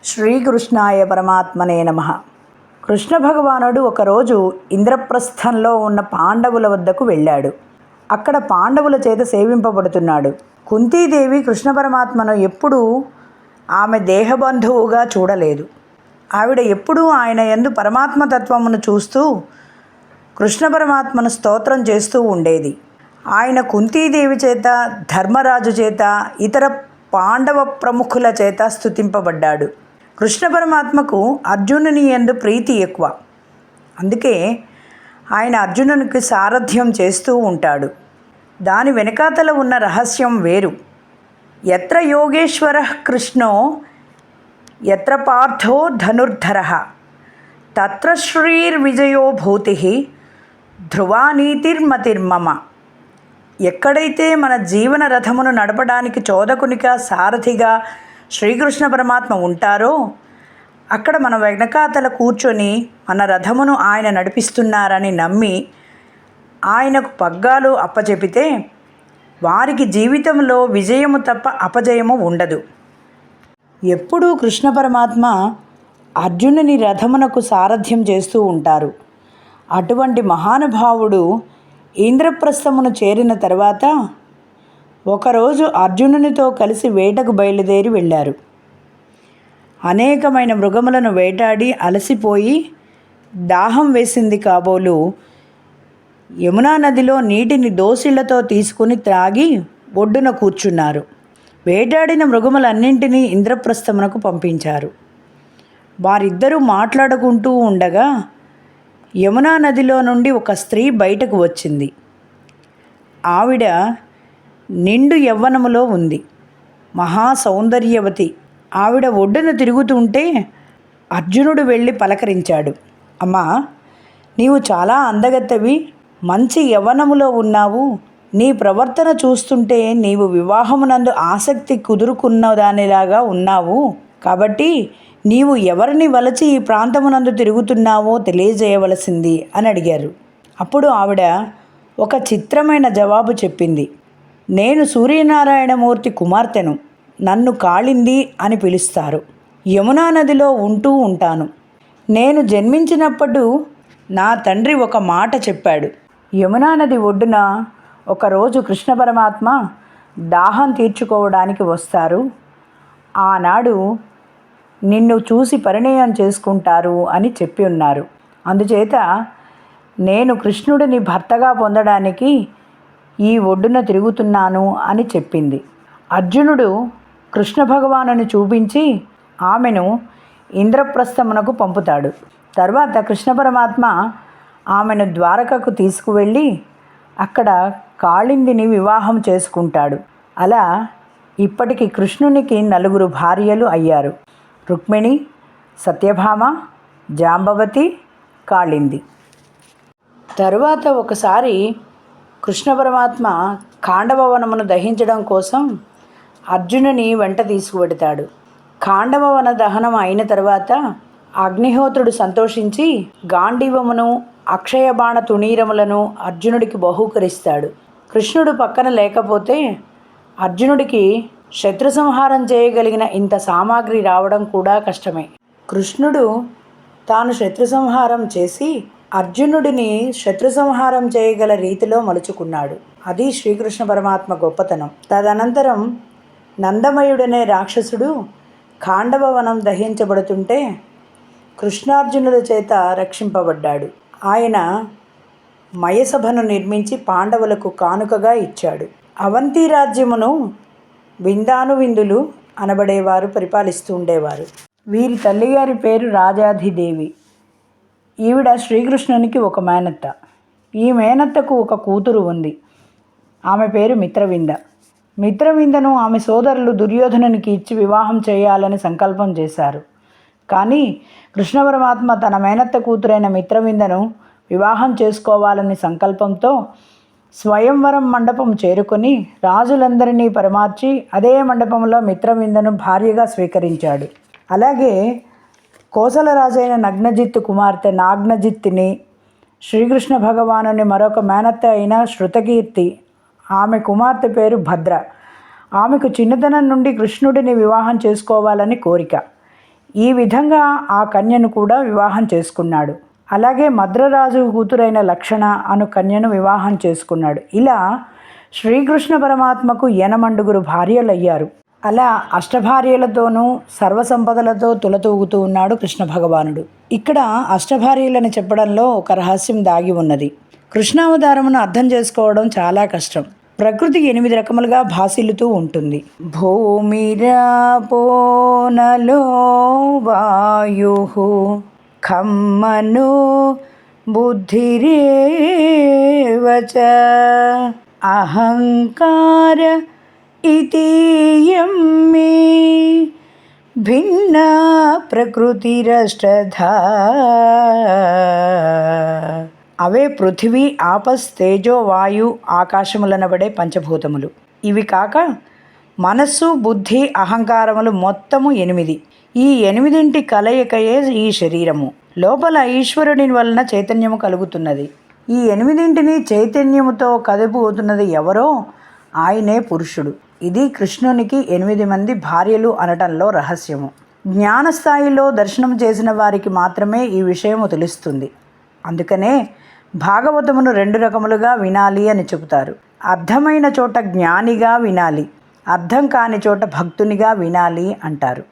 శ్రీకృష్ణాయ పరమాత్మనే నమః. కృష్ణ భగవానుడు ఒకరోజు ఇంద్రప్రస్థంలో ఉన్న పాండవుల వద్దకు వెళ్ళాడు. అక్కడ పాండవుల చేత సేవింపబడుతున్నాడు. కుంతీదేవి కృష్ణ పరమాత్మను ఎప్పుడూ ఆమె దేహబంధువుగా చూడలేదు. ఆవిడ ఎప్పుడూ ఆయన యందు పరమాత్మతత్వమును చూస్తూ కృష్ణ పరమాత్మను స్తోత్రం చేస్తూ ఉండేది. ఆయన కుంతీదేవి చేత, ధర్మరాజు చేత, ఇతర పాండవ ప్రముఖుల చేత స్తుతింపబడ్డాడు. కృష్ణ పరమాత్మకు అర్జునుని యందు ప్రీతి ఎక్కువ. అందుకే ఆయన అర్జునునికి సారథ్యం చేస్తూ ఉంటాడు. దాని వెనకాతల ఉన్న రహస్యం వేరు. ఎత్ర యోగేశ్వరః కృష్ణో ఎత్ర పార్థో ధనుర్ధరః తత్ర శ్రీర్విజయో భూతిః ధ్రువానీతిర్మతిర్మమ. ఎక్కడైతే మన జీవన రథమును నడపడానికి చోదకునిగా, సారథిగా శ్రీకృష్ణ పరమాత్మ ఉంటారో అక్కడ మన వెనకాతల కూర్చొని మన రథమును ఆయన నడిపిస్తున్నారని నమ్మి ఆయనకు పగ్గాలు అప్పచెపితే వారికి జీవితంలో విజయము తప్ప అపజయము ఉండదు. ఎప్పుడూ కృష్ణ పరమాత్మ అర్జునుని రథమునకు సారథ్యం చేస్తూ ఉంటారు. అటువంటి మహానుభావుడు ఇంద్రప్రస్థమును చేరిన తర్వాత ఒకరోజు అర్జునునితో కలిసి వేటకు బయలుదేరి వెళ్ళారు. అనేకమైన మృగములను వేటాడి అలసిపోయి దాహం వేసింది కాబోలు యమునా నదిలో నీటిని దోసిళ్లతో తీసుకుని త్రాగి ఒడ్డున కూర్చున్నారు. వేటాడిన మృగములన్నింటినీ ఇంద్రప్రస్థమునకు పంపించారు. వారిద్దరూ మాట్లాడుకుంటూ ఉండగా యమునా నదిలో నుండి ఒక స్త్రీ బయటకు వచ్చింది. ఆవిడ నిండు యవ్వనములో ఉంది, మహా సౌందర్యవతి. ఆవిడ ఒడ్డున తిరుగుతుంటే అర్జునుడు వెళ్ళి పలకరించాడు. అమ్మా, నీవు చాలా అందగత్తెవి, మంచి యవ్వనములో ఉన్నావు. నీ ప్రవర్తన చూస్తుంటే నీవు వివాహమునందు ఆసక్తి కుదురుకున్న దానిలాగా ఉన్నావు. కాబట్టి నీవు ఎవరిని వలచి ఈ ప్రాంతమునందు తిరుగుతున్నావో తెలియజేయవలసింది అని అడిగారు. అప్పుడు ఆవిడ ఒక చిత్రమైన జవాబు చెప్పింది. నేను సూర్యనారాయణమూర్తి కుమార్తెను. నన్ను కాళింది అని పిలుస్తారు. యమునా నదిలో ఉంటూ ఉంటాను. నేను జన్మించినప్పుడు నా తండ్రి ఒక మాట చెప్పాడు. యమునా నది ఒడ్డున ఒకరోజు కృష్ణ పరమాత్మ దాహం తీర్చుకోవడానికి వస్తారు. ఆనాడు నిన్ను చూసి పరిణయం చేసుకుంటారు అని చెప్పి ఉన్నారు. అందుచేత నేను కృష్ణుడిని భర్తగా పొందడానికి ఈ ఒడ్డున తిరుగుతున్నాను అని చెప్పింది. అర్జునుడు కృష్ణ భగవానుని చూపించి ఆమెను ఇంద్రప్రస్థమునకు పంపుతాడు. తర్వాత కృష్ణ పరమాత్మ ఆమెను ద్వారకకు తీసుకువెళ్ళి అక్కడ కాళిందిని వివాహం చేసుకుంటాడు. అలా ఇప్పటికి కృష్ణునికి 4 భార్యలు అయ్యారు. రుక్మిణి, సత్యభామ, జాంబవతి, కాళింది. తరువాత ఒకసారి కృష్ణ పరమాత్మ ఖాండవవనమును దహించడం కోసం అర్జునుని వెంట తీసుకువెడతాడు. ఖాండవవన దహనం అయిన తర్వాత అగ్నిహోత్రుడు సంతోషించి గాంధీవమును, అక్షయబాణ తుణీరములను అర్జునుడికి బహూకరిస్తాడు. కృష్ణుడు పక్కన లేకపోతే అర్జునుడికి శత్రు సంహారం చేయగలిగిన ఇంత సామాగ్రి రావడం కూడా కష్టమే. కృష్ణుడు తాను శత్రు సంహారం చేసి అర్జునుడిని శత్రు సంహారం చేయగల రీతిలో మలుచుకున్నాడు. అది శ్రీకృష్ణ పరమాత్మ గొప్పతనం. తదనంతరం నందమయుడనే రాక్షసుడు ఖాండవవనం దహించబడుతుంటే కృష్ణార్జునుల చేత రక్షింపబడ్డాడు. ఆయన మయసభను నిర్మించి పాండవులకు కానుకగా ఇచ్చాడు. అవంతి రాజ్యమును విందానువిందులు అనబడేవారు పరిపాలిస్తూ ఉండేవారు. వీరి తల్లిగారి పేరు రాజాధిదేవి. ఈవిడ శ్రీకృష్ణునికి ఒక మేనత్త. ఈ మేనత్తకు ఒక కూతురు ఉంది. ఆమె పేరు మిత్రవింద. మిత్రవిందను ఆమె సోదరులు దుర్యోధనునికి ఇచ్చి వివాహం చేయాలని సంకల్పం చేశారు. కానీ కృష్ణ పరమాత్మ తన మేనత్త కూతురైన మిత్రవిందను వివాహం చేసుకోవాలని సంకల్పంతో స్వయంవరం మండపం చేరుకొని రాజులందరినీ పరమార్చి అదే మండపంలో మిత్రవిందను భార్యగా స్వీకరించాడు. అలాగే కోసల రాజైన నగ్నజిత్తు కుమార్తె నాగ్నజిత్తిని, శ్రీకృష్ణ భగవానుని మరొక మేనత్త అయిన శృతకీర్తి, ఆమె కుమార్తె పేరు భద్ర. ఆమెకు చిన్నతనం నుండి కృష్ణుడిని వివాహం చేసుకోవాలని కోరిక. ఈ విధంగా ఆ కన్యను కూడా వివాహం చేసుకున్నాడు. అలాగే మద్రరాజు కూతురైన లక్షణ అను కన్యను వివాహం చేసుకున్నాడు. ఇలా శ్రీకృష్ణ పరమాత్మకు 8 భార్యలయ్యారు. అలా అష్టభార్యలతోనూ సర్వసంపదలతో తులతూగుతూ ఉన్నాడు కృష్ణ భగవానుడు. ఇక్కడ అష్టభార్యలని చెప్పడంలో ఒక రహస్యం దాగి ఉన్నది. కృష్ణావతారమును అర్థం చేసుకోవడం చాలా కష్టం. ప్రకృతి 8 రకములుగా భాసిల్లుతూ ఉంటుంది. భూమిరాపో నలో వాయు ఖమ్మను బుద్ధిరేవచ అహంకార ఇతీయం మే భిన్న ప్రకృతిరష్టధా. అవే పృథివీ, ఆపస్, తేజో, వాయు, ఆకాశములనబడే పంచభూతములు. ఇవి కాక మనస్సు, బుద్ధి, అహంకారములు మొత్తము 8. ఈ 8 కలయికయే ఈ శరీరము. లోపల ఈశ్వరుని వలన చైతన్యము కలుగుతున్నది. ఈ 8 చైతన్యముతో కదిపోతున్నది ఎవరో ఆయనే పురుషుడు. ఇది కృష్ణునికి 8 మంది భార్యలు అనటంలో రహస్యము. జ్ఞానస్థాయిలో దర్శనం చేసిన వారికి మాత్రమే ఈ విషయము తెలుస్తుంది. అందుకనే భాగవతమును 2 రకములుగా వినాలి అని చెబుతారు. అర్థమైన చోట జ్ఞానిగా వినాలి, అర్థం కాని చోట భక్తునిగా వినాలి అంటారు.